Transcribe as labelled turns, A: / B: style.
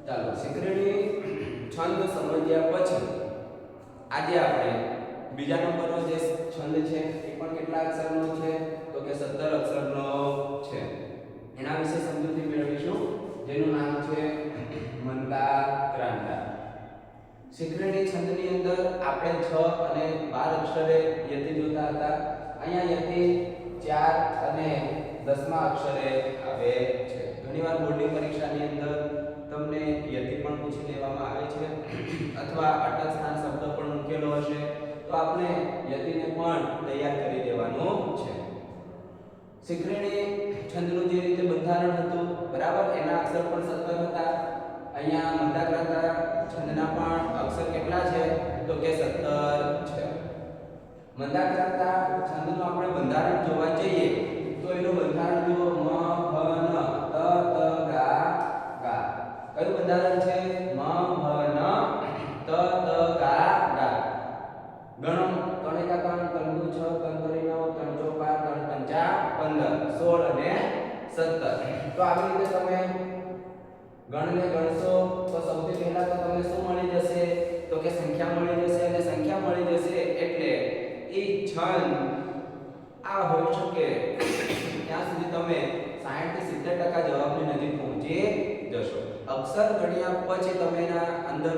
A: ચાલો શીખરેણી છંદ સમજ્યા પછી આજે આપણે બીજા નંબરનો જે છંદ છે એ પણ કેટલા અક્ષરનો છે તો કે 17 અક્ષરનો છે. એના વિશે સમજૂતી મેળવીશું જેનું નામ છે મંદા ક્રાંતા. શીખરેણી છંદની અંદર આપણે 6 અને 12 અક્ષરે યતિ જોતા હતા. અહીંયા યતિ 4 અને 10મા અક્ષરે આવે છે. ઘણીવાર બોર્ડની પરીક્ષાની અંદર તમને યતિ પણ પૂછી લેવામાં આવે છે અથવા અટક સ્થાન શબ્દ પણ મૂકેલો હશે તો આપણે યતિને પણ તૈયાર કરી દેવાનું છે. શીખરેણી છંદનું જે રીતે બંધારણ હતું બરાબર એના અક્ષર પણ 17 હતા. અહીંયા મંદા ક્રાંતા છંદના પણ અક્ષર કેટલા છે તો કે 17 છે. મંદા ક્રાંતા છંદનું આપણે બંધારણ જોવા જઈએ તો એનું બંધારણ જુઓ મ હ ન ત ત ગા ગા. કયું બંધારણ છે? મ હ ન ત ત ગા ગા. ગણો ત્રણ એકા ત્રણ, ત્રણ દુ 6, ત્રણ તરી 9, ત્રણ ચોક 12, ત્રણ પંચા 15, 16 અને 17. તો આવી રીતે તમે ગણને ગણશો તો સૌથી પહેલા તો તમને શું મળી જશે તો કે સંખ્યા મળી જશે અને સંખ્યા મળી જશે એટલે એ છંદ આ હોઈ શકે ત્યાં સુધી તમે 60 થી 70% જવાબની નજીક પહોંચી જશો. અક્ષર ગણ્યા પછી તમે એના અંદર